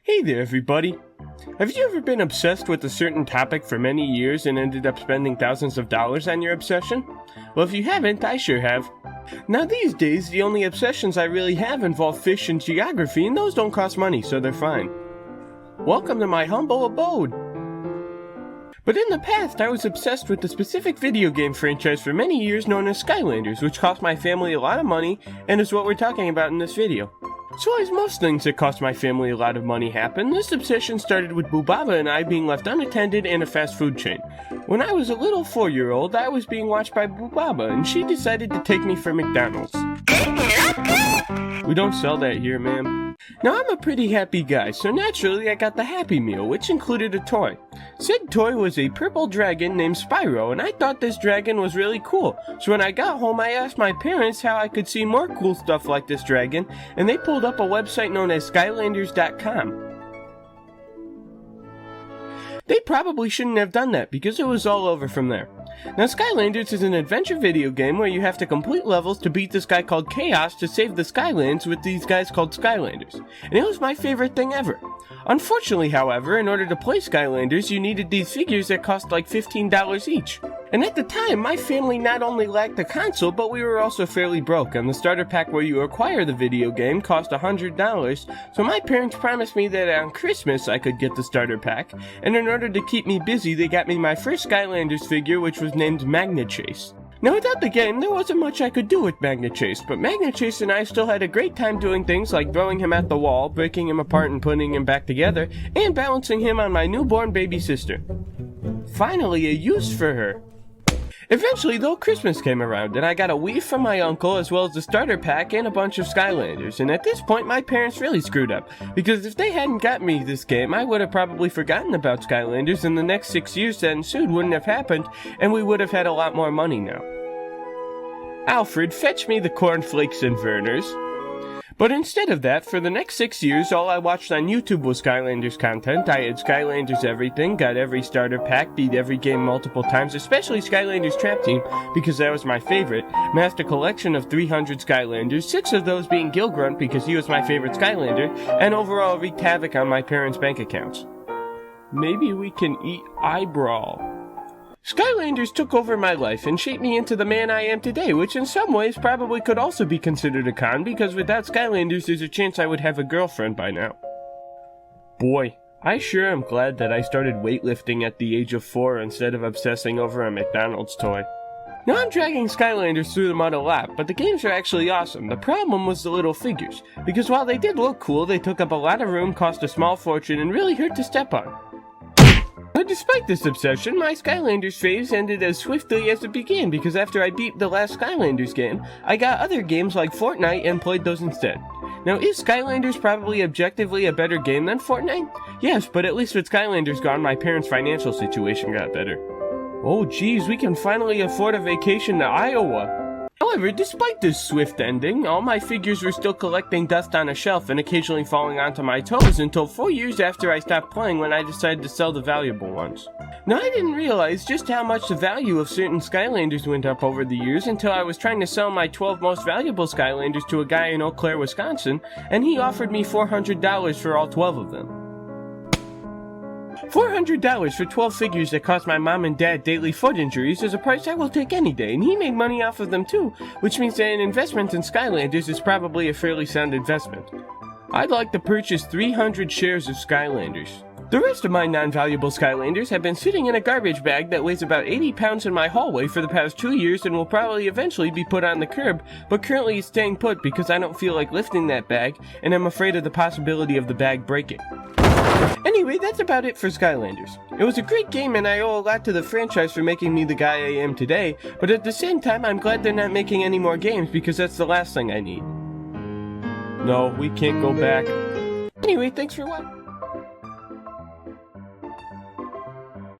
Hey there, everybody. Have you ever been obsessed with a certain topic for many years and ended up spending thousands of dollars on your obsession? Well, if you haven't, I sure have. Now these days, the only obsessions I really have involve fish and geography, and those don't cost money, so they're fine. Welcome to my humble abode. But in the past, I was obsessed with the specific video game franchise for many years known as Skylanders, which cost my family a lot of money, and is what we're talking about in this video. So as most things that cost my family a lot of money happen, this obsession started with Bubaba and I being left unattended in a fast food chain. When I was a little 4-year-old, I was being watched by Bubaba, and she decided to take me for McDonald's. We don't sell that here, ma'am. Now I'm a pretty happy guy, so naturally I got the Happy Meal, which included a toy. Said toy was a purple dragon named Spyro, and I thought this dragon was really cool. So when I got home, I asked my parents how I could see more cool stuff like this dragon, and they pulled up a website known as Skylanders.com. They probably shouldn't have done that, because it was all over from there. Now Skylanders is an adventure video game where you have to complete levels to beat this guy called Chaos to save the Skylands with these guys called Skylanders. And it was my favorite thing ever. Unfortunately, however, in order to play Skylanders, you needed these figures that cost like $15 each. And at the time, my family not only lacked a console, but we were also fairly broke, and the starter pack where you acquire the video game cost $100, so my parents promised me that on Christmas I could get the starter pack, and in order to keep me busy, they got me my first Skylanders figure, which was named Magna Chase. Now without the game, there wasn't much I could do with Magna Chase, but Magna Chase and I still had a great time doing things like throwing him at the wall, breaking him apart and putting him back together, and balancing him on my newborn baby sister. Finally, a use for her. Eventually, though, Christmas came around, and I got a Wii from my uncle as well as the starter pack and a bunch of Skylanders, and at this point my parents really screwed up, because if they hadn't got me this game, I would have probably forgotten about Skylanders, and the next 6 years that ensued wouldn't have happened, and we would have had a lot more money now. Alfred, fetch me the cornflakes and Vernors. But instead of that, for the next 6 years, all I watched on YouTube was Skylanders content. I had Skylanders everything, got every starter pack, beat every game multiple times, especially Skylanders Trap Team, because that was my favorite, amassed a collection of 300 Skylanders, 6 of those being Gilgrunt because he was my favorite Skylander, and overall wreaked havoc on my parents' bank accounts. Maybe we can eat eyebrow. Skylanders took over my life and shaped me into the man I am today, which in some ways probably could also be considered a con, because without Skylanders there's a chance I would have a girlfriend by now. Boy, I sure am glad that I started weightlifting at the age of 4 instead of obsessing over a McDonald's toy. Now I'm dragging Skylanders through the mud a lot, but the games are actually awesome. The problem was the little figures, because while they did look cool, they took up a lot of room, cost a small fortune, and really hurt to step on. But despite this obsession, my Skylanders phase ended as swiftly as it began, because after I beat the last Skylanders game, I got other games like Fortnite and played those instead. Now, is Skylanders probably objectively a better game than Fortnite? Yes, but at least with Skylanders gone, my parents' financial situation got better. Oh geez, we can finally afford a vacation to Iowa. However, despite this swift ending, all my figures were still collecting dust on a shelf and occasionally falling onto my toes until 4 years after I stopped playing, when I decided to sell the valuable ones. Now I didn't realize just how much the value of certain Skylanders went up over the years until I was trying to sell my 12 most valuable Skylanders to a guy in Eau Claire, Wisconsin, and he offered me $400 for all 12 of them. $400 for 12 figures that cost my mom and dad daily foot injuries is a price I will take any day, and he made money off of them too, which means that an investment in Skylanders is probably a fairly sound investment. I'd like to purchase 300 shares of Skylanders. The rest of my non-valuable Skylanders have been sitting in a garbage bag that weighs about 80 pounds in my hallway for the past 2 years and will probably eventually be put on the curb, but currently it's staying put because I don't feel like lifting that bag, and I'm afraid of the possibility of the bag breaking. Anyway, that's about it for Skylanders. It was a great game, and I owe a lot to the franchise for making me the guy I am today, but at the same time I'm glad they're not making any more games, because that's the last thing I need. No, we can't go back. Anyway, thanks for watching.